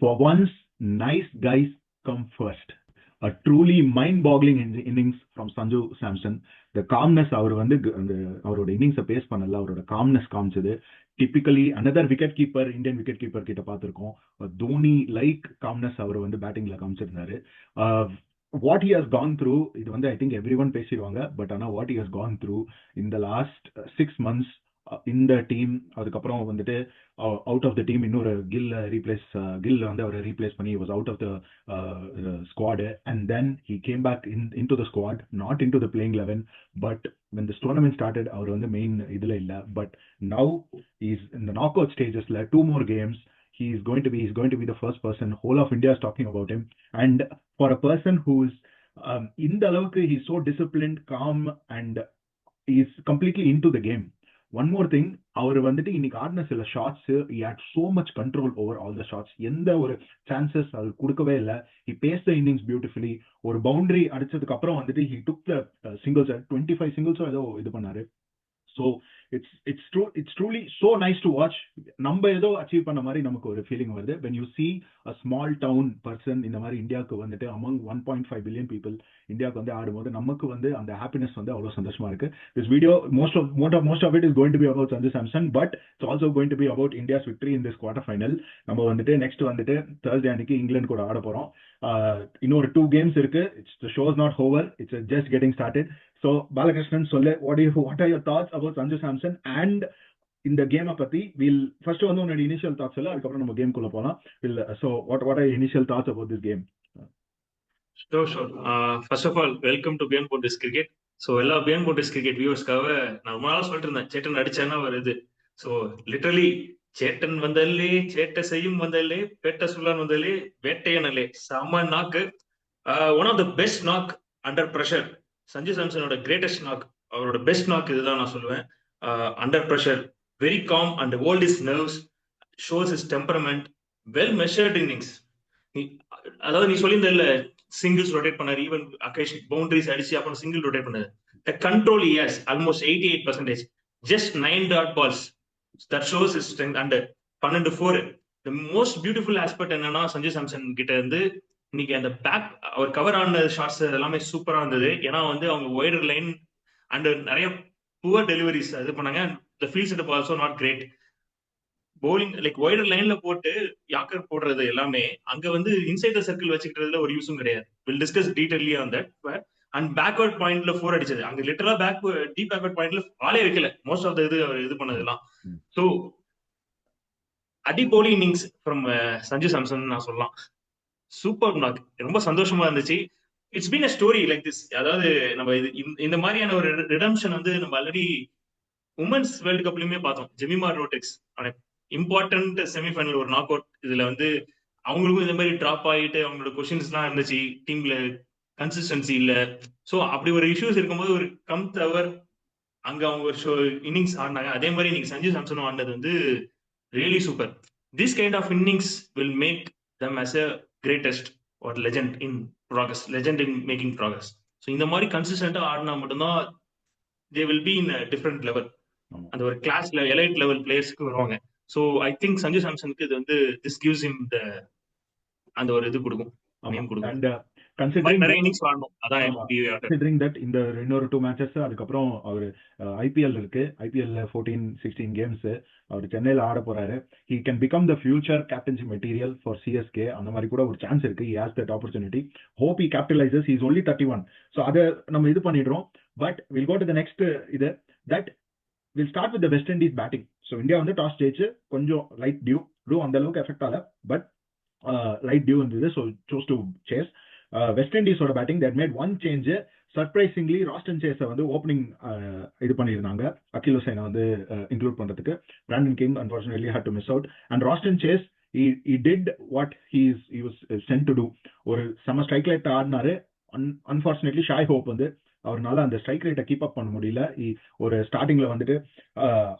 For once, nice guys come first. A truly mind-boggling innings from Sanju Samson. The calmness அவர் வந்து அந்த அவரோட இன்னிங்ஸை base பண்ணல, அவரோட calmness காமிச்சது. Typically another wicket keeper, Indian wicket keeper கிட்ட பார்த்திருக்கோம். தோனி லைக் காம்னஸ் அவர் வந்து பேட்டிங்ல காமிச்சிருந்தாரு. What he has gone through, இது வந்து ஐ திங்க் எவ்ரி ஒன் பேசிடுவாங்க, பட் ஆனால் what he has gone through in the last 6 months இந்த டீம், அதுக்கப்புறம் வந்துட்டு அவுட் ஆஃப் த டீம் இன்னொரு கில் வந்து அவரை ரீப்ளேஸ் பண்ணி was out of the squad, and then he came back in to the squad, not in to the playing 11, but when this tournament started அவர் வந்து main இதுல இல்ல. But now is in the knockout stagesல 2 more games he's going to be the first person, whole of India is talking about him. And for a person who's இந்த அளவுக்கு he's so disciplined, calm, and he's completely into the game. One more thing, அவர் வந்துட்டு இன்னைக்கு ஆடின சில shots, he had so much control over all the shots. எந்த ஒரு chances அது கொடுக்கவே இல்லை. he paced the innings beautifully. ஒரு பவுண்டரி அடிச்சதுக்கு அப்புறம் வந்துட்டு he took the singles, 25 singles ஏதோ இது பண்ணாரு. So it's truly so nice to watch. நம்ம ஏதோ அச்சீவ் பண்ண மாதிரி நமக்கு ஒரு ஃபீலிங் வருது when you see a small town person இந்த மாதிரி இந்தியாவுக்கு வந்துட்டு among 1.5 billion people இந்தியாவுக்கு வந்து ஆடும்போது நமக்கு வந்து அந்த ஹாப்பினஸ் வந்து அவ்வளவு சந்தோஷமா இருக்கு. This video most of it is going to be about Sanju Samson, but it's also going to be about India's victory in this quarter final. நம்ம வந்துட்டு நெக்ஸ்ட் வந்துட்டு Thursday அன்னைக்கு இங்கிலாந்து கூட ஆட போறோம். இன்னொரு 2 games இருக்கு. The show is not over, it's just getting started. So Balakrishnan, சொல்லு, what are your thoughts about Sanju Samson and இந்த கேமை பத்தி? we'll first வந்து உன்னோட இனிஷியல் தாட்ஸ் சொல்ல, அதுக்கப்புறம் நம்ம கேம் குள்ள போலாம். So what are your initial thoughts about this game? Sure. First of all, welcome to Beyond Borders Cricket. So எல்லா Beyond Borders Cricket viewers-காக நான் ரொம்ப நாளா சொல்லிட்டு இருந்தேன், சேட்டன் அடிச்சானா வருது. So literally சேட்டன் வந்தாலே, சேட்டை செய்யும் வந்தாலே, பேட்ட சுல்லான் வந்தாலே, வேட்டையனலே, செம்ம நாக்கு. One of the best knock under pressure. Sanju சாம்சனோட கிரேட்டஸ்ட் நாக், அவரோட பெஸ்ட் நாக் இதுதான் நான் சொல்லுவேன். Under pressure, very calm and hold his nerves, shows his temperament, well measured innings. அதாவது நீ சொல்லியிருந்த சிங்கிள்ஸ் ரொட்டேட் பண்ணாரு, ஈவன் அகேஷன் பவுண்டரிஸ் அடிச்சு அப்புறம் சிங்கிள் ரொட்டேட் பண்ணாரு. The control he has almost 88%, just 9 dot balls, that shows his strength. And 12-4, the most beautiful aspect என்னன்னா சஞ்சு சாம்சன் கிட்ட இருந்து இன்னைக்கு அந்த பேக் அவர் கவர் ஆன ஷாட்ஸ் எல்லாமே சூப்பரா இருந்தது. ஏன்னா வந்து அவங்க ஒய்டர் லைன் அண்ட் நிறைய புவர் டெலிவரிஸ் இது பண்ணாங்க. the field setup also not great. bowling like wider லைன்ல போட்டு யாக்கர் போடுறது எல்லாமே அங்க வந்து இன்சைட் த சர்க்கிள் வச்சுக்கிறதுல ஒரு யூஸும் கிடையாது. Will discuss டீடைலி on that. And backward பாயிண்ட்ல 4 அடிச்சது, அங்க லிட்டரலா டீப் பேக்வர்ட் பாயிண்ட்ல ஆளே வைக்கல மோஸ்ட் ஆஃப் த இது பண்ணதெல்லாம். ஸோ அடி போலி இன்னிங்ஸ் ஃப்ரம் சஞ்சு சாம்சன் நான் சொல்லலாம். சூப்பர் நாக், ரொம்ப சந்தோஷமா இருந்துச்சு. It's been a story like this. அதாவது நம்ம இந்த மாதிரியான ஒரு ரிடம்ஷன் வந்து நம்ம ஆல்ரெடி உமன்ஸ் வேர்ல்டு கப்லயுமே பார்த்தோம். ஜெமிமா ரோட்ரிக்ஸ் இம்பார்ட்டன்ட் செமிஃபைனல் ஒரு நாக் அவுட், இதுல வந்து அவங்களுக்கும் இந்த மாதிரி டிராப் ஆகிட்டு அவங்களோட கொஸ்டின்ஸ் எல்லாம் இருந்துச்சு, டீம்ல கன்சிஸ்டன்சி இல்ல. ஸோ அப்படி ஒரு இஷ்யூஸ் இருக்கும்போது ஒரு கம் தவர் அங்க அவங்க ஒரு இன்னிங்ஸ் ஆடினாங்க. அதே மாதிரி இன்னைக்கு சஞ்சு சாம்சனும் ஆடினது வந்து really super. This kind of innings will make them as a greatest or legend in progress, legend in making progress. So இந்த மாதிரி கன்சிஸ்டன்ட்டா ஆடினா மட்டும்தான் they will be in a different level, அந்த ஒரு கிளாஸ்ல எலைட் லெவல் பிளேயர்ஸ்க்கு வருவாங்க. ஸோ ஐ திங்க் சஞ்சு சாம்சனுக்கு இது வந்து திஸ் கிவ்ஸ் him the அந்த ஒரு இது கொடுக்கும், நேம் கொடுக்கும். And considering that இந்த இன்னொரு 2 matches அதுக்கப்புறம் அவர் ஐபிஎல் இருக்கு, ஐபிஎல்ல 14-16 games அவர் சென்னையில ஆட போறாரு. he can become the future captaincy material for CSK. அந்த மாதிரி கூட ஒரு சான்ஸ் இருக்கு. he has that opportunity. hope he capitalizes. he is only 31. so அத நம்ம இது பண்ணிடுறோம். but we'll go to the next இது that we'll start with the West Indies batting. so India வந்து டாஸ் ஜெயிச்சு கொஞ்சம் லைட் டியூ அந்த அளவுக்கு எஃபெக்ட் ஆகல, பட் லைட் டியூ இருந்தது. so chose to chase. West இண்டீஸோட batting that made one change. Surprisingly Roston சேஸை வந்து ஓப்பனிங் இது பண்ணியிருந்தாங்க, அகில் ஹுசைனை வந்து இன்க்ளூட் பண்றதுக்கு. Brandon King unfortunately had to miss out. and Roston Chase he did what he was sent to do. ஒரு செம ஸ்ட்ரைக் ரேட் ஆடினாரு. அன்ஃபார்ச்சுனேட்லி ஷாய் ஹோப் வந்து அவர்னால அந்த ஸ்ட்ரைக் ரேட்டை கீப் அப் பண்ண முடியல. ஒரு ஸ்டார்டிங்ல வந்துட்டு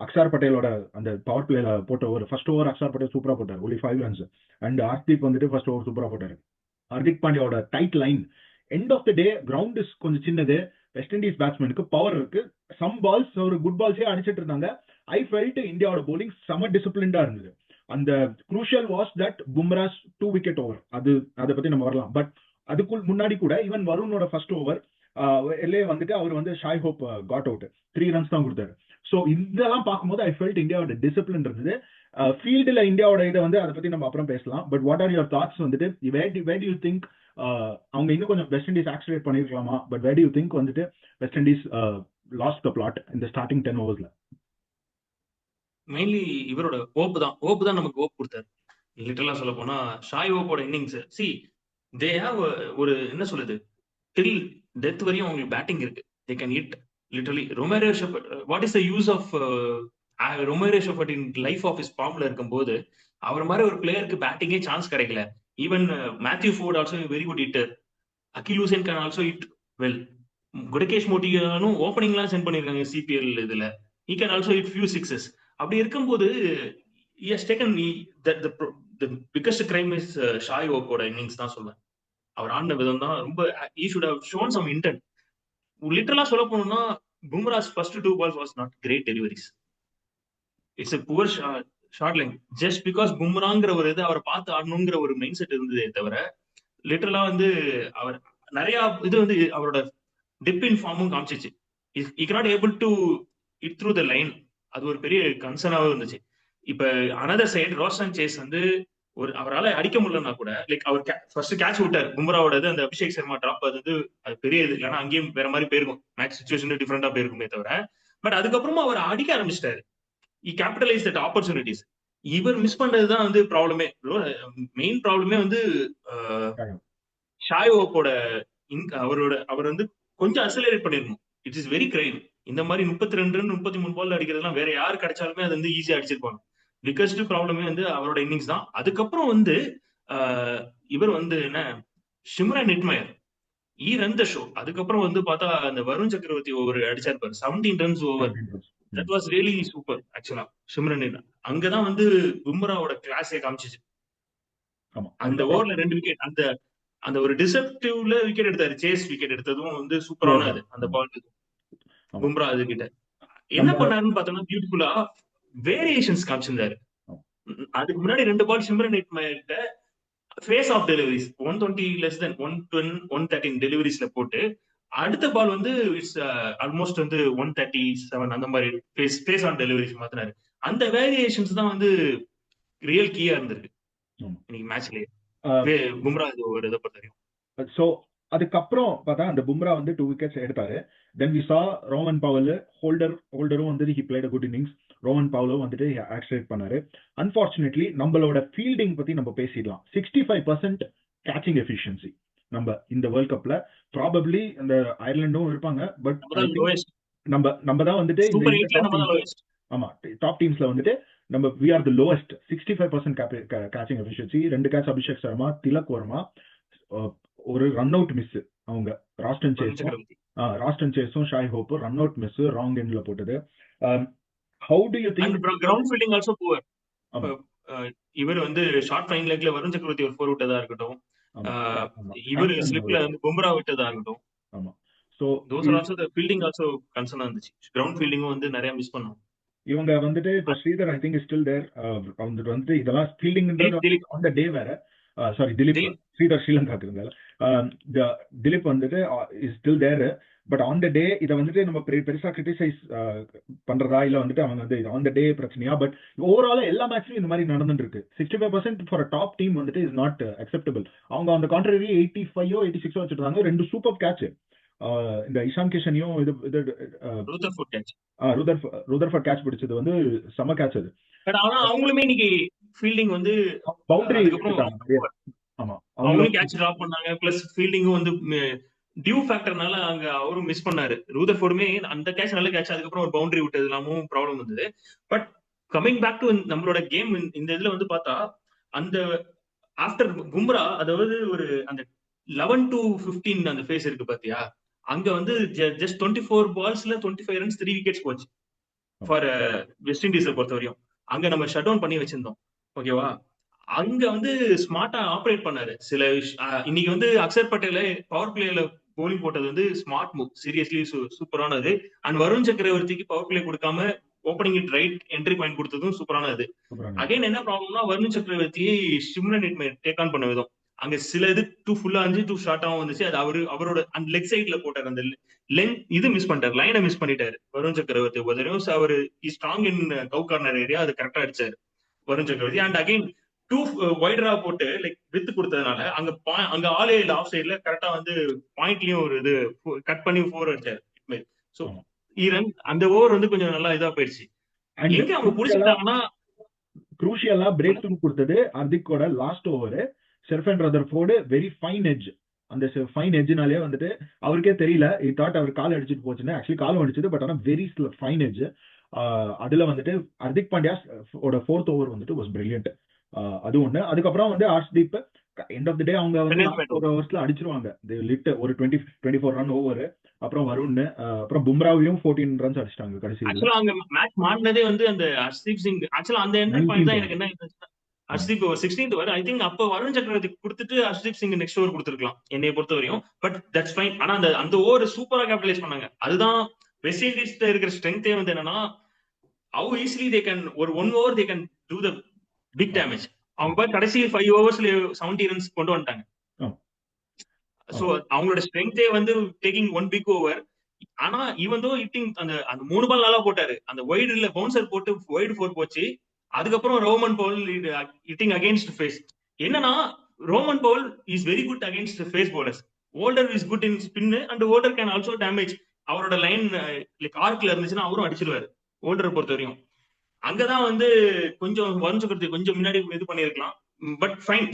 அக்ஷார் பட்டேலோட அந்த பவர் பிளேல போட்ட ஒரு ஃபர்ஸ்ட் ஓவர் அக்ஷார் பட்டேல் சூப்பரா போட்டார், only 5 runs. அண்ட் ஹர்தீப் வந்துட்டு ஃபர்ஸ்ட் ஓவர் சூப்பரா போட்டாரு. ஹர்திக் பாண்டியாவோட tight line. End of the day ground is கொஞ்சம் சின்னது. வெஸ்ட் இண்டீஸ் பேட்ஸ்மேனுக்கு பவர் இருக்கு. சம் பால்ஸ் ஒரு குட் பால்ஸே அடிச்சிட்டு இருந்தாங்க. ஐ ஃபெல்ட் இந்தியாவோட போலிங் செம டிசிப்ளின்டா இருந்தது. அந்த crucial was that Bumrah's 2 wicket over. அதை பத்தி நம்ம வரலாம். பட் அதுக்குள் முன்னாடி கூட ஈவன் வருணோட ஃபர்ஸ்ட் ஓவர் எல்ஏ வந்துட்டு அவர் வந்து Shai Hope caught out 3 runs தான் கொடுத்தாரு. ஸோ இதெல்லாம் பார்க்கும்போது ஐ ஃபெல்ட் இந்தியாவோட டிசிப்ளின் இருந்தது. ஃபீல்டில் இந்தியாவோட இதை வந்து அதை பத்தி நம்ம அப்புறம் பேசலாம். But what are your thoughts வந்துட்டு வேர் டு யூ திங்க் அவங்க இன்னும் கொஞ்சம் வெஸ்ட் இண்டீஸ் ஆக்சிலேட் பண்ணிருக்கலாமா? But where do you think வந்துட்டு West Indies lost the plot இந்த ஸ்டார்டிங் 10 ஓவர்ஸ்ல? மெயின்லி இவரோட ஓப்பு தான் நமக்கு ஓப் கொடுத்தாரு. லிட்டரலா சொல்ல போனா ஷாய் ஓப்போட இன்னிங்ஸ் சி தே ஹேவ் ஒரு என்ன சொல்லுது டில் டெத் வரையும் அவங்களுக்கு பேட்டிங் இருக்கு. They can hit literally. Romario Shepherd, what is the use of Romario Shepherd in life of his ஃபார்ம்ல இருக்கும்போது அவர் மாதிரி ஒரு பிளேயருக்கு பேட்டிங்கே சான்ஸ் கிடைக்கல. Even Matthew Forde also very good hitter. Akeal Hosein can also hit well. Gudakesh மோட்டியானும் ஓப்பனிங்லாம் சென்ட் பண்ணிருக்காங்க சிபிஎல் இதுல. he can also hit few sixes. அப்படி இருக்கும்போது he has taken the biggest crime is Shai ஓப்போட innings தான் சொல்லுவேன். அவர் ஆடின விதம் தான் ரொம்ப he should have shown some intent. லிட்டரலா சொல்ல போனோம்னா பும்ராஸ் first 2 balls was not great deliveries. It's a poor shot length. Just because பும்ராங்கிற ஒரு இது அவரை பார்த்து ஆடணுங்கிற ஒரு மைண்ட் செட் இருந்ததே தவிர லிட்டரலா வந்து அவர் நிறைய இது வந்து அவரோட டிப் இன் ஃபார்மும் காமிச்சிச்சு. he cannot able to hit through the line. அது ஒரு பெரிய கன்சர்னாவே இருந்துச்சு. இப்ப அனதர் சைடு ரோஷன் சேஸ் வந்து ஒரு அவரால் அடிக்க முடியலன்னா கூட லைக் அவர் ஃபர்ஸ்ட் கேட்ச் விட்டார் பும்ராவோடது. அந்த அபிஷேக் சர்மா டிராப் அது பெரிய இது இல்லைன்னா அங்கேயும் வேற மாதிரி போயிருக்கும். மேட்ச் சுச்சுவேஷன் டிஃபரெண்டா போயிருக்குமே தவிர. பட் அதுக்கப்புறமா அவர் அடிக்க ஆரம்பிச்சிட்டாரு. he capitalized that opportunities. இவர் மிஸ் பண்ணதுதான் வந்து ப்ராப்ளமே. மெயின் ப்ராப்ளமே வந்து ஷாய் ஓப்போட அவர் வந்து கொஞ்சம் அக்ஸலரேட் பண்ணிருக்கணும். It is very crime. இந்த மாதிரி 32 ரன் 33 பால் அடிக்கிறதுலாம் வேற யாரு கிடைச்சாலுமே அது வந்து ஈஸியா அடிச்சிருப்பாங்க. பிகஸ்ட் ப்ராப்ளமே வந்து அவரோட இன்னிங்ஸ் தான். அதுக்கப்புறம் வந்து இவர் வந்து என்ன Shimron Hetmyer E run the show. அதுக்கப்புறம் வந்து பார்த்தா அந்த வருண் சக்கரவர்த்தி ஓவர் அடிச்சாரு 17 runs over. That was really super ஆக்சுவலா. ஷிம்ரன் அங்கதான் வந்து பும்ராவோட கிளாஸே காமிச்சிச்சு. அந்த ஓவர்ல 2 விக்கெட் அந்த ஒரு டிசப்டிவ்ல விக்கெட் எடுத்தாரு. சேஸ் விக்கெட் எடுத்ததும் வந்து சூப்பரானது அந்த பால். பும்ரா அது கிட்ட என்ன பண்ணாருன்னு பார்த்தோம்னா பியூட்டிஃபுல்லா வேரியேஷன்ஸ் காமிச்சிருந்தாரு. அதுக்கு முன்னாடி 2 பால் ஷிம்ரன் ஹெட்மயர்கிட்ட pace of deliveries 120 less then 113 டெலிவரிஸ்ல போட்டு அடுத்த பால் வந்து இட்ஸ் ஆல்மோஸ்ட் வந்து 137 அந்த மாதிரி ஃபேஸ் ஆன் டெலிவரிஸ் மாத்தினாரு. அந்த வேரியேஷன்ஸ் தான் வந்து ரியல் கீயா இருந்திருக்கு இன்னைக்கு மேட்ச்லயே பும்ரா ஒரு இதை பொறுத்தவரைக்கும். ஸோ அதுக்கப்புறம் பார்த்தா அந்த பும்ரா வந்து 2 விக்கெட்ஸ் எடுத்தாரு. Then we saw Rovman Powell ஹோல்டரும் வந்து he played a good innings. Rovman பவலும் வந்துட்டு ஆக்சிலேட் பண்ணாரு. அன்பார்ச்சுனேட்லி நம்மளோட ஃபீல்டிங் பத்தி நம்ம பேசிடலாம். 65% கேச்சிங் எஃபிஷியன்சி நம்ம இந்த வேர்ல்ட் கப்ல ப்ராபப்ளி அந்த அயர்லாண்டும் இருப்பாங்க. பட் நம்ம தான் வந்துட்டு ஆமா டாப் டீம்ஸ்ல வந்துட்டு நம்ம we are the lowest. 65% catching efficiency. 2 catch Abhishek Sharma, Tilak Varma, ஒரு ரன் அவுட் மிஸ் அவங்க ராஸ்டன் சேஸும் Shai Hope run out miss wrong எண்ட்ல போட்டது. How do you think ground fielding also poor. இவர் வந்து ஷார்ட் ஃபைன் லெக்ல வருண் சக்கரவர்த்தி ஒரு 4 விட்டதா இருக்கட்டும், இவர் ஸ்லிப்ல வந்து பும்ரா விட்டதா இருக்கட்டும். ஆமா. So those are also the fielding also கன்சர்னா இருந்துச்சு. கிரவுண்ட் ஃபீல்டிங்கும் வந்து நிறைய மிஸ் பண்ணோம். இவங்க வந்துட்டு இப்ப Sridhar I think is still there. வந்துட்டு இதெல்லாம் ஃபீல்டிங்ன்றது ஆன் தி டே வேற. சாரி திலீப் ஸ்ரீதர் ஸ்ரீலங்காக்கு இருந்தால திலீப் வந்துட்டு is still there. But on the day இதை வந்துட்டு நம்ம பெருசா கிரிட்டிசைஸ் பண்றதா இல்ல வந்துட்டு அவங்க வந்து ஆன் த டே பிரச்சனையா? பட் ஓவரால எல்லா மேட்ச்லயும் இந்த மாதிரி நடந்துட்டு இருக்கு. 65% ஃபார் டாப் டீம் வந்துட்டு இஸ் நாட் அக்செப்டபிள். அவங்க அந்த கான்ட்ரரி 85 86 வச்சிருக்காங்க. 2 சூப்பர் கேட்ச். இந்த இஷான் கிஷனையும் ருதர்ஃபோர்ட் கேட்ச் பிடிச்சது வந்து செம கேட்ச் அது. ஆனா அவங்களுமே இன்னைக்கு ஃபீல்டிங் வந்து பவுண்டரி ஆமா அவங்களும் கேட்ச் டிராப் பண்ணாங்க. பிளஸ் ஃபீல்டிங்கும் வந்து டியூ ஃபேக்டர்னால அங்க அவரும் மிஸ் பண்ணாரு. ரூதர்ஃபோர்டுமே அந்த கேட்ச் நல்ல கேட்ச். அதுக்கப்புறம் ஒரு பவுண்டரி விட்டது எல்லாமும் ப்ராப்ளம் வந்தது. பட் கமிங் பேக் டு நம்மளோட கேம் இந்த இதுல வந்து பார்த்தா அந்த ஆஃப்டர் பும்ரா அதாவது ஒரு அந்த 11 to 15 அந்த ஃபேஸ் இருக்கு பாத்தியா, அங்க வந்து ஜஸ்ட் 24 பால்ஸ்ல 25 ரன்ஸ் 3 விக்கெட்ஸ் போச்சு ஃபார் வெஸ்ட் இண்டீஸை பொறுத்த வரையும். அங்க நம்ம ஷட் டவுன் பண்ணி வச்சிருந்தோம். ஓகேவா, அங்க வந்து ஸ்மார்ட்டா ஆப்ரேட் பண்ணாரு. சில இன்னைக்கு வந்து அக்ஷர் பட்டேல பவர் பிளேல போலிங் போட்டது வந்து ஸ்மார்ட் மூவ். சீரியஸ்லி சூப்பரானது. அண்ட் வருண் சக்கரவர்த்திக்கு பவர் பிளே கொடுக்காம opening it right entry point கொடுத்ததும் சூப்பரான இது. அகைன் என்ன ப்ராப்ளம்னா வருண் சக்கரவர்த்தி சிம்ரன் இட்மே டேக் ஆன் பண்ண விதம் அங்க சில இது டூ ஃபுல்லா இருந்துச்சு, டூ ஷார்ட்டாவும் வந்துச்சு. அது அவரோட அந்த லெக் சைட்ல போட்டார், அந்த இது மிஸ் பண்ணிட்டாரு, லைனை மிஸ் பண்ணிட்டாரு வருண் சக்கரவர்த்தி. அவர் strong in Kaur corner area, அது கரெக்டா அடிச்சாரு வருண் சக்கரவர்த்தி. அண்ட் அகைன் டூ வைடரா போட்டு லைக் வித்து கொடுத்ததுனால அங்க ஆல் ஏ ஆஃப் சைட்ல கரெக்டா வந்து பாயிண்ட்லயும் ஒரு இது கட் பண்ணி 4 அடிச்சாரு. சோ ஈரன் அந்த ஓவர் வந்து கொஞ்சம் நல்லா இதா போயிடுச்சு. எங்க அவங்க புடிச்சிட்டாங்கன்னா குரூஷியலா பிரேக் த்ரூ கொடுத்தது ஹர்திக்கோட last over. Sherfane Rutherford very fine edge, அந்த ஃபைன் எட்ஜ்னாலே வந்துட்டு அவருக்கே தெரியல, இ தாட் அவர் கால் அடிச்சுட்டு போச்சுன்னு. ஆக்சுவலி காலும் அடிச்சது, பட் ஆனால் வெரி ஃபைன் எட்ஜ். அதுல வந்துட்டு ஹர்திக் பாண்டியா ஃபோர்த் ஓவர் வந்துட்டு வாஸ் பிரில்லியன்ட். அது ஒண்ணு. அதுக்கப்புறம் வந்து ஹர்ஷ்தீப் எண்ட் ஆஃப் தி டே அவங்க வந்து 4 ஓவர்ஸ்ல அடிச்சிருவாங்க. லிட் ஒரு 24 ரன் ஓவர். அப்புறம் வருண், அப்புறம் பும்ராவையும் 14 ரன்ஸ் அடிச்சிட்டாங்க கடைசியில். ஆக்சுவலா அங்க மேட்ச் மாறினதே வந்து அந்த ஹர்ஷ்தீப் சிங். ஆக்சுவலா அந்த என்ட்ரி பாயிண்ட் தான் எனக்கு என்ன Harshdeep 16th over I think அப்ப வருண் சக்கரவர்த்தி கொடுத்துட்டு ஹர்ஷ்தீப் சிங் நெக்ஸ்ட் ஓவர் கொடுத்துருக்கலாம் என்னைய பொறுத்த வரையும். But that's fine. ஆனா அந்த ஓவர் சூப்பரா கேபிடலைஸ் பண்ணாங்க. அதுதான் வெஸ்ட் இண்டீஸ்ல இருக்கிற ஸ்ட்ரென்த்தே வந்து என்னன்னா ஹவு ஈஸிலி தே கேன் ஒரு 1 over they can do the big damage. அவங்க கடைசி 5 ஓவர்ஸ்ல 70 ரன்ஸ் கொண்டு வந்துட்டாங்க. சோ அவங்களோட ஸ்ட்ரென்த்தே வந்து டேக்கிங் 1 பிக் ஓவர். ஆனா இவன் தோ ஹிட்டிங் அந்த 3 பால் நல்லா போட்டாரு. அந்த வைடு இல்ல பவுன்சர் போட்டு வைடு 4 போச்சு. அதுக்கப்புறம் Rovman Powell hitting against pace. என்னன்னா Rovman Powell is very good against pace bowlers. Holder is good in spin and Holder can also damage. அவரோட லைன் லைக் ஆர்க்ல இருந்துச்சுன்னா அவரும் அடிச்சிருவாரு ஓல்டரை பொறுத்த வரையும். அங்கதான் வந்து கொஞ்சம் வருண் சக்கரவர்த்தி கொஞ்சம் முன்னாடி இது பண்ணிருக்கலாம். But fine.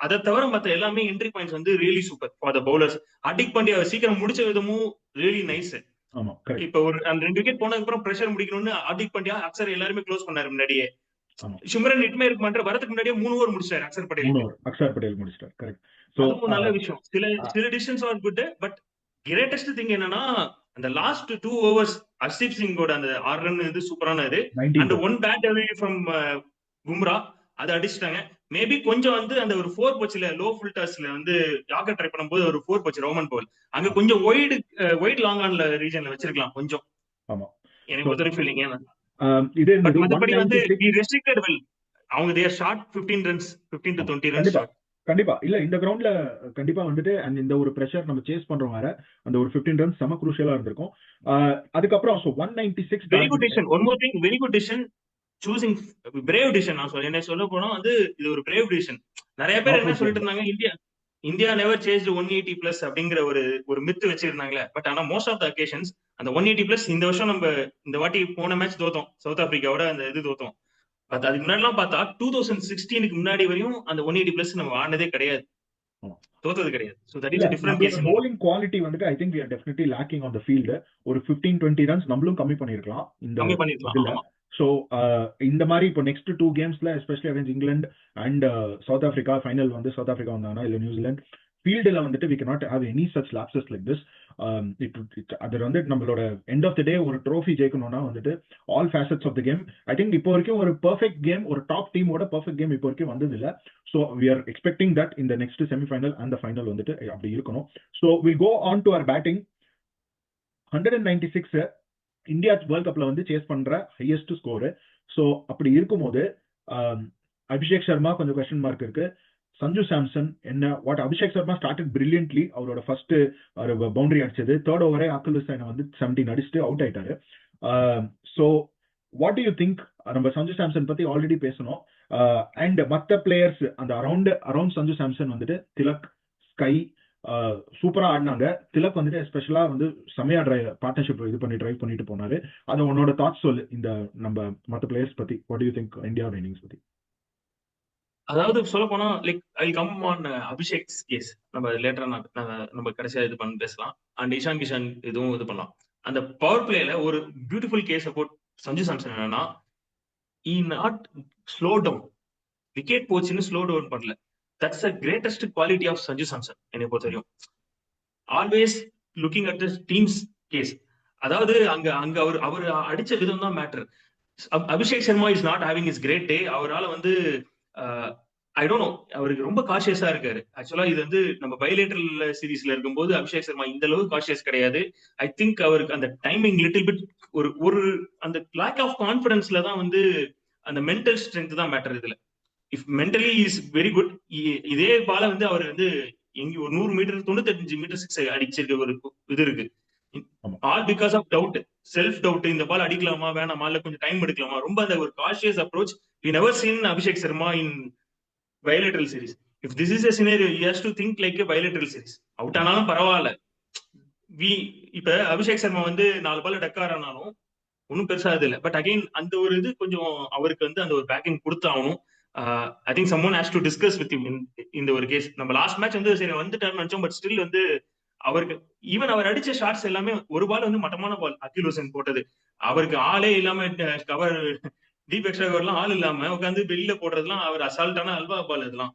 அதை தவிர மத்த எல்லாமே என்ட்ரி பாயிண்ட்ஸ் வந்து really super for the bowlers. Hardik Pandya சீக்கிரம் முடிச்ச விதமும் ரியலி நைஸ். இப்ப ஒரு அந்த 2 விக்கெட் போனதுக்கு அப்புறம் பிரஷர் முடிக்கணும்னு ஹர்திக் பாண்டியா அக்சர் எல்லாருமே க்ளோஸ் பண்ணாரு முன்னாடியே. சிம்ரன் இட்மே இருக்க வரதுக்கு முன்னாடியே 3 ஓவர் முடிச்சாரு அக்சர் பட்டேல் முடிச்சிட்டாரு. கரெக்ட். சோ நல்ல விஷயம். சில decisions are good. But greatest thing என்னன்னா அந்த லாஸ்ட் 2 ஓவர்ஸ் ஹர்ஷ்தீப் சிங்கோட அந்த 6 ரன் இது சூப்பரானது. அந்த 1 பேட் அவே ஃப்ரம் பும்ரா அதை அடிச்சிட்டாங்க. மேபி கொஞ்சம் வந்து அந்த ஒரு 4 போச்சுல லோ ஃபுல்டர்ஸ்ல வந்து யாக்கர் ட்ரை பண்ணும்போது ஒரு 4 போச்சு ரோமன் பவுல். அங்க கொஞ்சம் ஒயிட் லாங் ஆன்ல ரீஜன்ல வச்சிருக்கலாம் கொஞ்சம். ஆமா, எனக்கு ஒரு ஃபீலிங். இது மத்தபடி வந்து வி ரெஸ்ட்ரிக்டட் வெல். அவங்க they are short 15 runs 15 to 20 runs. கண்டிப்பா இல்ல இந்த கிரவுண்ட்ல கண்டிப்பா வந்துட்டு அந்த இந்த ஒரு பிரஷர் நம்ம சேஸ் பண்றோம் வேற. அந்த ஒரு 15 ரன்ஸ் செம குரூஷியலா இருந்திருக்கும். அதுக்கப்புறம் 196 very good decision. One more thing, very good decision choosing brave decision. நான் என்ன சொல்ல போனா வந்து இது ஒரு பிரேவ் டிசிஷன். நிறைய பேர் என்ன சொல்லிட்டு இருந்தாங்க, இந்தியா நெவர் சேஸ்ட் 180 பிளஸ் அப்படிங்கிற ஒரு மித்து வச்சிருந்தாங்களே. பட் ஆனா மோஸ்ட் ஆஃப் த அகேஷன்ஸ் அந்த 180 பிளஸ் இந்த வருஷம் நம்ம இந்த வாட்டி போன மேட்ச் தோத்தோம் சவுத் ஆப்பிரிக்காவோட அந்த இது தோத்தோம். பட் அதுக்கு முன்னாடிலாம் பார்த்தா 2016க்கு முன்னாடி வரையும் அந்த 180 பிளஸ் நம்ம ஆனதே கிடையாது, தோத்தது கிடையாது. So that is different case. bowling quality வந்துட்டு I think we are definitely lacking on the field. ஒரு 15-20 ரன்ஸ் நம்மளும் கம்மி பண்ணிருக்கலாம் இந்த இதுல. சோ இந்த மாதிரி இப்போ நெக்ஸ்ட் 2 கேம்ஸ்ல especially against England and south Africa, final வந்து சவுத் ஆப்பிரிக்கா வந்தாங்கன்னா இல்ல நியூசிலாந்து, ஃபீல்டுல வந்துட்டு we cannot have any such lapses like this. அது வந்து நம்மளோட எண்ட் ஆஃப் தி டே ஒரு ட்ரோஃபி ஜெயிக்கணும்னா வந்துட்டு all facets of the game. I think இப்போ வரைக்கும் ஒரு பெர்ஃபெக்ட் கேம், ஒரு டாப் டீமோட பெர்ஃபெக்ட் கேம் இப்போ வரைக்கும் வந்தது இல்ல. So we are expecting that இந்த நெக்ஸ்ட் செமிஃபைனல் அந்த ஃபைனல் வந்துட்டு அப்படி இருக்கணும். So will go on to our batting. 196 India world கப்ல வந்து சேஸ் பண்ற ஹையஸ்ட் ஸ்கோர். ஸோ அப்படி இருக்கும்போது அபிஷேக் சர்மா கொஞ்சம் கொஸ்டின் மார்க் இருக்கு. சஞ்சு சாம்சன் என்ன what Abhishek Sharma started brilliantly. அவரோட ஃபர்ஸ்ட் பவுண்டரி அடிச்சது 3rd ஓவரே அக்குல் ஹுசைனை வந்து 17 அடிச்சுட்டு அவுட் ஆயிட்டாரு. So what do you think? நம்ம சஞ்சு சாம்சன் பத்தி ஆல்ரெடி பேசணும். அண்ட் மற்ற பிளேயர்ஸ் அந்த அரௌண்ட் சஞ்சு சாம்சன் வந்துட்டு திலக், ஸ்கை சூப்பரா ஆடினாங்க. திலக் வந்துட்டு எஸ்பெஷலா வந்து செமையா பார்ட்னர்ஷிப் இது பண்ணி டிரைவ் பண்ணிட்டு போனாரு. அதை உன்னோட தாட்ஸ் சொல்லு இந்த நம்ம மற்ற பிளேயர்ஸ் பத்தி. வாட் டு யூ திங்க் இந்தியாவோட இன்னிங்ஸ் பத்தி? அதாவது சொல்ல போனா like I come on Abhishek case நம்ம லேட்டரா நம்ம கடைசியா இது பண்ணி பேசலாம். அண்ட் இஷான் கிஷான் இதுவும் இது பண்ணலாம். அந்த பவர் பிளேல ஒரு beautiful case about Sanju Samson என்னன்னா he not slow down. Wicket போச்சுன்னு ஸ்லோ டவுன் பண்ணல. That's the greatest quality of Sanju Samson என்னை பொறுத்த வரையும். Always looking at the team's case. அதாவது அங்க அவர் அடிச்ச விதம் தான் matter. Abhishek Sharma is not having is great day. அவரால் வந்து ஐ டோன்ட் நோ, அவருக்கு ரொம்ப காஷியஸா இருக்காரு. ஆக்சுவலா இது வந்து நம்ம பைலேட்டரல் சீரிஸ்ல இருக்கும்போது அபிஷேக் சர்மா இந்த அளவு காஷியஸ் கிடையாது. ஐ திங்க் அவருக்கு அந்த டைமிங் லிட்டில் பிட் ஒரு ஒரு அந்த லேக் ஆஃப் கான்பிடன்ஸ்ல தான் வந்து அந்த மென்டல் ஸ்ட்ரென்த் தான் மேட்டர் இதுல. If mentally is very good, இதே பால வந்து அவர் வந்து எங்க ஒரு 100 மீட்டர் 95 மீட்டர் சிக்ஸ் அடிச்சிருக்க ஒரு இது இருக்கு. All because of doubt, self doubt. இந்த பால் அடிக்கலாமா வேணாமா, இல்ல கொஞ்சம் டைம் எடுக்கலாமா, ரொம்ப அந்த ஒரு cautious approach we never seen Abhishek Sharma in bilateral series. If this is a scenario, he has to think like a bilateral series. Out ஆனாலும் பரவாயில்ல. வி இப்ப அபிஷேக் சர்மா வந்து 4 பால் டக்கார் ஆனாலும் ஒன்னும் பெருசா இது இல்ல. பட் அகைன் அந்த ஒரு இது கொஞ்சம் அவருக்கு வந்து அந்த ஒரு பேக்கிங் கொடுத்தாகணும். I think சம்மோன் has to discuss with இந்த ஒரு கேஸ். நம்ம லாஸ்ட் மேட்ச் வந்து சரி வந்துட்டாருன்னு நினைச்சோம். பட் ஸ்டில் வந்து அவருக்கு ஈவன் அவர் அடிச்ச ஷாட்ஸ் எல்லாமே ஒரு பால் வந்து மட்டமான பால் அகில் ஹுசைன் போட்டது. அவருக்கு ஆளே இல்லாம கவர் டீப் எக்ஸ்ட்ரா கவர்லாம் ஆள் இல்லாம உட்காந்து வெளியில போடுறதுலாம் அவர் அசால்ட்டான அல்வா பால் இதெல்லாம்.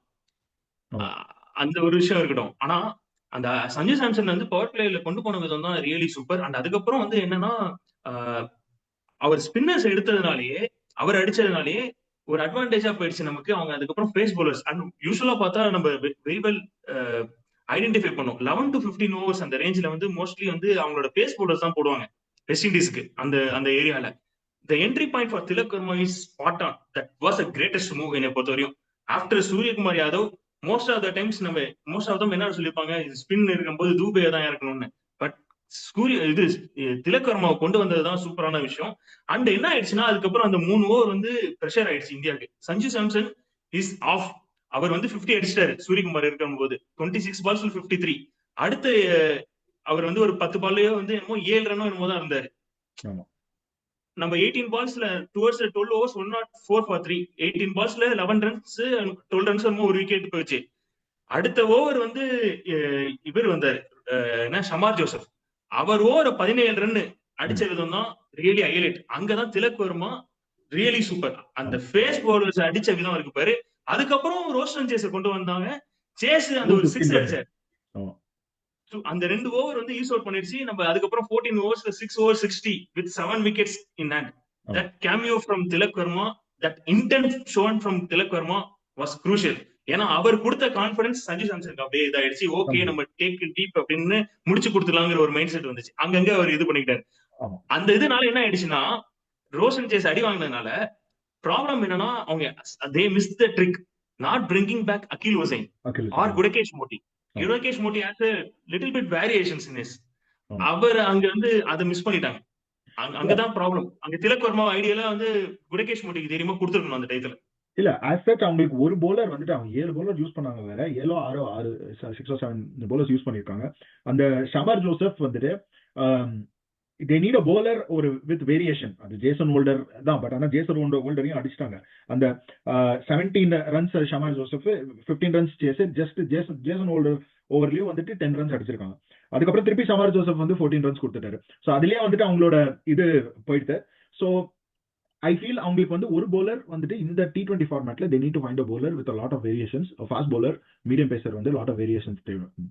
அந்த ஒரு விஷயம் இருக்கட்டும். ஆனா அந்த சஞ்சு சாம்சன் வந்து பவர் பிளேல கொண்டு போன விதம் தான் ரியலி சூப்பர். அண்ட் அதுக்கப்புறம் வந்து என்னன்னா அவர் ஸ்பின்னர்ஸ் எடுத்ததுனாலேயே அவர் அடிச்சதுனாலேயே ஒரு அட்வான்டேஜா போயிடுச்சு நமக்கு. அவங்க அதுக்கப்புறம் பேஸ் பவுலர்ஸ் அண்ட் யூஸ்வலா பார்த்தா நம்ம வெரி வெல் ஐடென்டிஃபை பண்ணும் 11 to 15 ஓவர்ஸ் அந்த ரேஞ்சில வந்து மோஸ்ட்லி வந்து அவங்களோட பேஸ் பவுலர்ஸ் தான் போடுவாங்க வெஸ்ட் இண்டீஸ்க்கு அந்த அந்த ஏரியால. The entry point for Tilak Verma is spot on. That was the greatest move என்னை பொறுத்தவரையும். After Suryakumar Yadav most of the times most of them என்ன சொல்லியிருப்பாங்க, ஸ்பின் இருக்கும்போது தூபே தான் இறக்கணும்னு. பட் இது திலக் வர்மாவை கொண்டு வந்ததுதான் சூப்பரான விஷயம். அண்ட் என்ன ஆயிடுச்சுன்னா அதுக்கப்புறம் அந்த 3 ஓவர் வந்து ப்ரெஷர் ஆயிடுச்சு இந்தியாவுக்கு. Sanju Samson is off. அவர் வந்து 50 அடிச்சிட்டாரு சூரியகுமார் இருக்கும் போது. 26 balls 53. அடுத்து அவர் வந்து ஒரு 10 பால்லயோ வந்து என்னமோ 7 ரன்னோ என்னமோ தான் இருந்தாரு. நம்ம 18 பால்ஸ்ல டுவர்ட்ஸ் 12 ஓவர்ஸ் 104 for 3. 18 பால்ஸ்ல 11 ரன்ஸ் 12 ரன்ஸ் ஒரு விக்கெட் போயிடுச்சு. அடுத்த ஓவர் வந்து இவர் வந்தாரு என்ன ஷமார் ஜோசப். அவர் ஓவர் 17 ரன் அடிச்ச விதம் தான் ரியலி ஹைலைட். அங்கதான் திலக் வர்மா ரியலி சூப்பர். அந்த ஃபேஸ் பவுலர்ஸ் அடிச்ச விதம் இருக்கு பாரு. அதுக்கப்புறம் ரோஸ்டன் சேஸ் கொண்டு வந்தாங்க. சேஸ் அந்த ஒரு 6 அடிச்சார். அந்த 2 ஓவர் வந்து ஈஸ் அவுட் பண்ணிடுச்சு. நம்ம அதுக்கப்புறம் 14 ஓவர்ஸ்ல 6 over 60 with 7 wickets in hand. That cameo from Tilak Verma, that intent shown from Tilak Verma was crucial. ஏன்னா அவர் கொடுத்த கான்பிடன்ஸ் சஞ்சு சாம்சனுக்கு அப்படியே இதாயிடுச்சு. ஓகே நம்ம டேக் டீப் அப்படின்னு முடிச்சு கொடுத்துலாங்கிற ஒரு மைண்ட் செட் வந்துச்சு. அங்கங்க அவர் இது பண்ணிக்கிட்டாரு. அந்த இதனால என்ன ஆயிடுச்சுன்னா ரோஷன் சேஸ் அடி வாங்கினதுனால ப்ராப்ளம் என்னன்னா அவங்க they missed the trick not bringing back Akhil Hossain or Gudakesh Moti. Gudakesh Moti has a little bit variations in his. அவர் அங்க வந்து அதை மிஸ் பண்ணிட்டாங்க. அங்கதான் ப்ராப்ளம். அங்க திலக் வர்மா ஐடியால வந்து குடகேஷ் மோட்டிக்கு தெரியுமா கொடுத்துருக்கணும் அந்த டைத்துல. இல்ல ஆஸ் சச் அவங்களுக்கு ஒரு பவுலர் வந்துட்டு அவங்க 7 பவுலர் யூஸ் பண்ணாங்க. வேற 7 6 6 or 7 பவுலர்ஸ் யூஸ் பண்ணிருக்காங்க. அந்த ஷமார் ஜோசப் வந்துட்டு they need a bowler ஒரு வித் வேரியேஷன். அது ஜேசன் ஹோல்டர் தான். பட் ஆனா ஜேசன் ஹோல்டரையும் அடிச்சிட்டாங்க. அந்த 17 runs Shamar Joseph, 15 runs Jason Holder ஓவர்லயும் வந்துட்டு 10 ரன்ஸ் அடிச்சிருக்காங்க. அதுக்கப்புறம் திருப்பி ஷமார் ஜோசப் வந்து 14 ரன்ஸ் கொடுத்துட்டாரு. ஸோ அதுலயே வந்துட்டு அவங்களோட இது போயிடுது. ஸோ ஐ ஃபீல் அவங்களுக்கு வந்து ஒரு bowler வந்துட்டு இந்த T20 ஃபார்மேட்ல they need to find a bowler with a lot of variations. Fast bowler, medium phasor வந்து lot of variations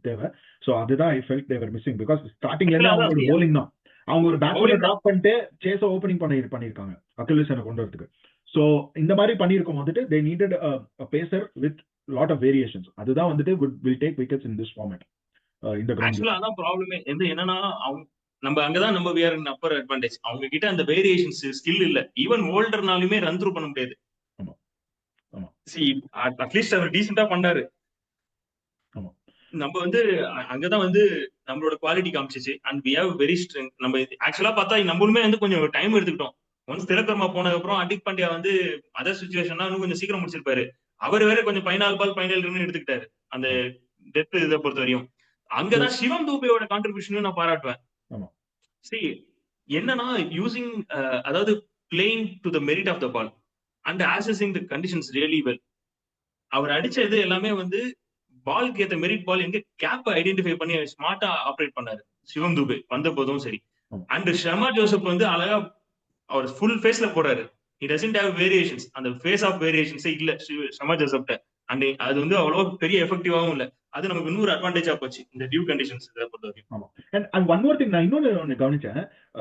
தேவை. ஸோ அதுதான் I felt they were missing because ஸ்டார்டிங்ல இருந்து அவங்களோட bowling தான். அவங்க ஒரு பேட்ஸ்மேனை டிராப் பண்ணிட்டு சேஸ ஓபனிங் பண்ணிருக்காங்க அகில் ஹுசைனை கொண்டு வரதுக்கு. ஸோ இந்த மாதிரி பண்ணிருக்கும் வந்துட்டு they needed a pacer with lot of variations. அதுதான் வந்துட்டு will take wickets in this format. இந்த ஆக்சுவலா அதான் ப்ராப்ளமே என்னன்னா நம்ம அங்கதான் நம்ம we are in upper advantage. அவங்க கிட்ட அந்த வேரியேஷன்ஸ் ஸ்கில் இல்ல. ஈவன் ஹோல்டர்னாலுமே ரன் த்ரூ பண்ண முடியாது. அட்லீஸ்ட் அவர் டீசெண்டா பண்ணாரு. நம்ம வந்து அங்கதான் வந்து நம்மளோட குவாலிட்டி காமிச்சிச்சு. And we have very strength. நம்ம ஆக்சுவலா பார்த்தா நம்மளுமே வந்து கொஞ்சம் டைம் எடுத்துக்கிட்டோம். ஒன்ஸ் திலக் வர்மா போனதுக்கு அப்புறம் ஹர்திக் பாண்டியா வந்து அதர் சிச்சுவேஷன்னா இன்னும் கொஞ்சம் சீக்கிரம் முடிச்சிருப்பாரு. அவர் வேற கொஞ்சம் 14 பால் 17 ரன் எடுத்துக்கிட்டாரு அந்த டெத் இதை பொறுத்த வரையும். அங்கதான் சிவம் தூபேயோட கான்ட்ரிபியூஷன் நான் பாராட்டுவேன். சரி என்னன்னா யூசிங் அதாவது playing to the merit of the ball and assessing the conditions really well. அவர் அடிச்சது எல்லாமே வந்து பால்க்கு ஏத்த மெரிட் பால் எங்க கேப் ஐடென்டிஃபை பண்ணி ஸ்மார்ட்டா ஆப்ரேட் பண்ணாரு சிவம் துபே வந்த போதும் சரி. அண்ட் ஷமார் ஜோசப் வந்து அழகா அவர் ஃபுல் ஃபேஸ்ல போறாரு. he doesn't have variations. அந்த ஃபேஸ் ஆஃப் வேரியேஷன்ஸே இல்ல ஷமார் ஜோசப்ட்ட. அண்ட் அது வந்து அவ்வளவு பெரிய எஃபெக்டிவாவும் இல்ல. அது நமக்கு இன்னொரு அட்வான்டேஜா போச்சு இந்த டியூ கண்டிஷன்ஸ் பொறுத்த வரைக்கும். அண்ட் ஒன் மோர் திங் நான் இன்னொன்னு கவனிச்சேன்.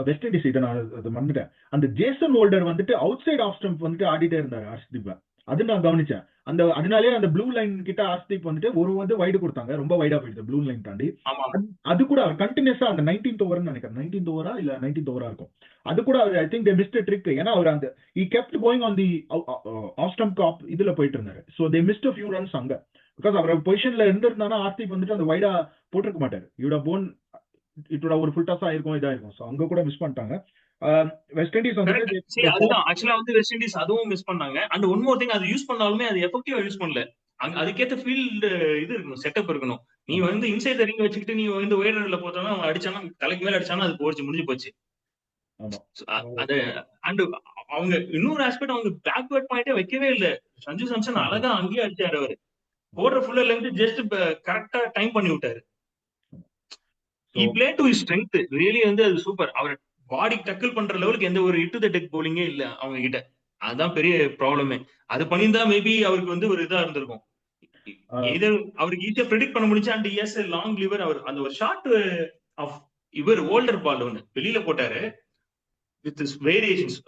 வெஸ்ட் இண்டீஸ் இதை நான் மறந்துட்டேன். அந்த ஜேசன் ஹோல்டர் வந்துட்டு அவுட் சைட் ஆஃப் ஸ்டம்ப் வந்துட்டு ஆடிட்டே இருந்தாரு ஹர்ஷ்தீப். அது நான் கவனிச்சேன். அதனாலே அந்த ப்ளூ லைன் கிட்ட ஆர்ஸ்தீப் வந்துட்டு வந்து வைடு கொடுத்தாங்க, ரொம்ப வைடா போயிடுது ப்ளூ லைன் தாண்டி. ஆமா. அது கூட அவர் கண்டினியூஸா அந்த 19th ஓவர்னு நினைக்கிறேன், 19th ஓவரா இல்ல 19th ஓவரா இருக்கும். அது கூட அவர் I think they missed trick. ஏன்னா அவர் அந்த he kept going on the off stump காப் இதுல போயிட்டு இருந்தாரு. so they missed a few runs அங்க. பிகாஸ் அவர் பொசிஷன்ல இருந்திருந்தானா ஆர்ஸ்தீப் வந்துட்டு அந்த வைடா போட்டிருக்க மாட்டாரு. யூட் ஹவ் போன் இட்டோட ஒரு ஃபுல் டாஸா இருக்கும், இதா இருக்கும். ஸோ அங்க கூட மிஸ் பண்ணிட்டாங்க. West Indies correct. வந்துட்டு சரி, அதுதான் ஆக்சுவலா வந்து வெஸ்ட் இண்டீஸ் அதுவும் மிஸ் பண்ணாங்க. அண்ட் ஒன் மோர் திங், அது யூஸ் பண்ணாலுமே அது எஃபெக்டிவா யூஸ் பண்ணல. அதுக்கேத்த ஃபீல்டு இது இருக்கணும், செட்டப் இருக்கணும். நீ ஆமா வந்து இன்சைட் ரிங் வச்சுக்கிட்டு நீ வந்து ஒயர்ல போட்டோம்னா அவன் அடிச்சானா தலைக்கு மேல அடிச்சானா அது போச்சு, முடிஞ்சு போச்சு. ஆமா அது அண்ட் அவங்க இன்னொரு ஆஸ்பெக்ட், அவங்க பேக்வர்ட் பாயிண்டே வைக்கவே இல்ல. சஞ்சு சாம்சன் அழகா அங்கேயே அடிச்சாரு. அவரு போடுற ஃபுல்லர் லென்த் ஜஸ்ட் கரெக்டா டைம் பண்ணி விட்டாரு. So he played to his strength. Really வந்து அது சூப்பர். அவர் பாடி டக்கிள் பண்ற லெவலுக்கு எந்த ஒரு இட்டு த டெக் போலிங்கே இல்ல அவங்க கிட்ட. அதுதான் பெரிய ப்ராப்ளமே. அது பண்ணியிருந்தா மேபி அவருக்கு வந்து ஒரு இதா இருந்திருக்கும். எதர் அவருக்கு ஈஸியா ப்ரெடிக்ட் பண்ண முடிஞ்சு. And as long lever. அவர் அந்த ஒரு ஷார்ட் ஆஃப் இவர் ஓல்டர் பால் ஒன்னு வெளியில போட்டாரு with variations,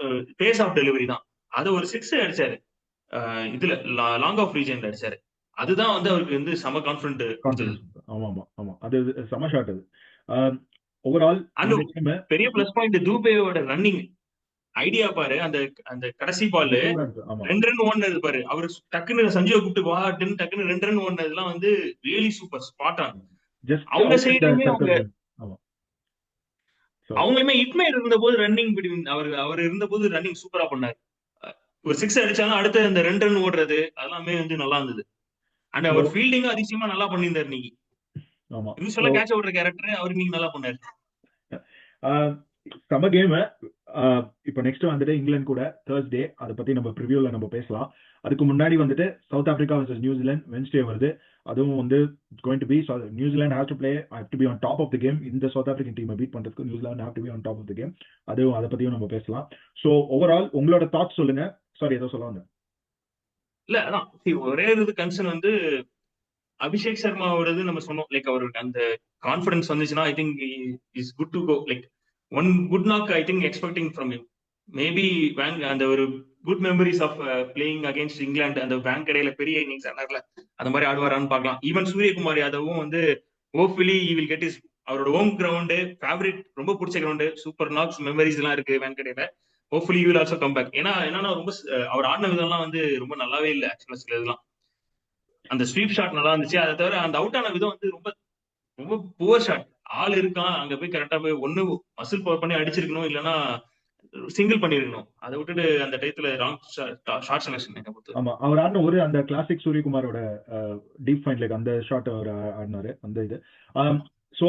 pace of delivery தான். அதை ஒரு 6 அடிச்சாரு. இதுல லாங் ஆஃப் ரீஜன்ல அடிச்சாரு. அதுதான் வந்து அவருக்கு வந்து செம கான்பிடன்ட் கொடுத்தது. ஆமா ஆமா ஆமா அது செம ஷாட் அது. ஓவரால் பெரிய பிளஸ் பாயிண்ட் தூபேயோட ரன்னிங் ஐடியா பாரு. அந்த அந்த கடைசி பால் 2 ரன் ஓடுனது பாரு. அவரு டக்குன்னு சஞ்சீவ கூப்பிட்டு வா டக்குன்னு 2 ரன் ஓடுனதுலாம் வந்து ரியலி சூப்பர் ஸ்பாட் ஆன். அவங்க சைடுமே அவங்களுமே இட்மே இருந்த போது ரன்னிங் பிட்வீன் அவர் இருந்த போது ரன்னிங் சூப்பரா பண்ணாரு. ஒரு 6 அடிச்சாலும் அடுத்து அந்த 2 ரன் ஓடுறது அதெல்லாமே வந்து நல்லா இருந்தது. அண்ட் அவர் ஃபீல்டிங் அதிசயமா நல்லா பண்ணியிருந்தாரு இன்னைக்கு. யூஸ்வலா கேட்ச் ஓடுற கேரக்டர் அவர் இன்னைக்கு நல்லா பண்ணாரு. சம கேம். இப்போ நெக்ஸ்ட் வந்துட்டு இங்கிலாந்து கூட Thursday, அதை பத்தி நம்ம ப்ரிவியூல நம்ம பேசலாம். அதுக்கு முன்னாடி வந்துட்டு south Africa versus New Zealand Wednesday வருது. அதுவும் வந்து going to be New Zealand have to play to be on top of the game. இந்த சவுத் ஆப்பிரிக்கன் டீமை பீட் பண்றதுக்கு New Zealand have to be on top of the game. அதுவும் அதை பத்தியும் நம்ம பேசலாம். ஸோ ஓவரால் உங்களோட தாட்ஸ் சொல்லுங்க. சாரி, ஏதோ சொல்ல வந்தேன். இல்ல அதான் ஒரே இது கன்சர்ன் வந்து அபிஷேக் சர்மாவோடது நம்ம சொன்னோம். லைக் அவருக்கு அந்த கான்பிடன்ஸ் வந்துச்சுன்னா I think is good to go. Like one good knock I think expecting from him. Maybe அந்த ஒரு good memories of playing against England, அந்த பேங்க் கடையில பெரிய இன்னிங்ஸ் ஆனார்ல, அந்த மாதிரி ஆடுவாரான்னு பார்க்கலாம். ஈவன் சூரியகுமார் யாதவும் வந்து hopefully he will get his அவரோட ஹோம் கிரவுண்டு ஃபேவரட், ரொம்ப பிடிச்ச கிரவுண்டு, சூப்பர் நாக்ஸ் மெமரிஸ் எல்லாம் இருக்கு வேங்கடையில. Hopefully he will also come back. ஏன்னா என்னன்னா ரொம்ப அவர் ஆடின விதம்லாம் வந்து ரொம்ப நல்லாவே இல்லை ஆக்சுவலா. சில இதெல்லாம் அந்த ஸ்வீப் ஷாட் நல்லா இருந்துச்சு. அதை தவிர அந்த அவுட் ஆன விதம் வந்து ரொம்ப ரொம்ப புவர் ஷாட். ஆள் இருக்கான் அங்க போய் கரெக்டா போய் ஒண்ணு மசில் பவர் பண்ணி அடிச்சிருக்கணும், இல்லைன்னா சிங்கிள் பண்ணிருக்கணும். அதை விட்டுட்டு அந்த டயத்துல ராங் ஷார்ட் செலக்ஷன். ஆமா, அவர் ஆடின ஒரு அந்த கிளாசிக் சூரியகுமாரோட டீப் ஃபைண்ட் லைக் அந்த ஷாட் அவர் ஆடினாரு அந்த இது. So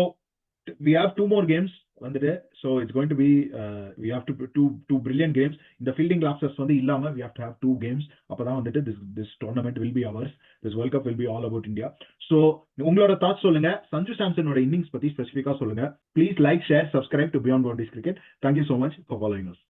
we have 2 more games வந்துட்டு. so it's going to be we have to two brilliant games. இந்த fielding lapses வந்து இல்லாம we have to have 2 games. அப்பதான் வந்துட்டு this tournament will be ours. this world cup will be all about India. so உங்களோட thoughts சொல்லுங்க. Sanju சாம்சனோட innings பத்தி ஸ்பெசிஃபிக்கா சொல்லுங்க. please like, share, subscribe to Beyond Boundaries Cricket. thank you so much for following us.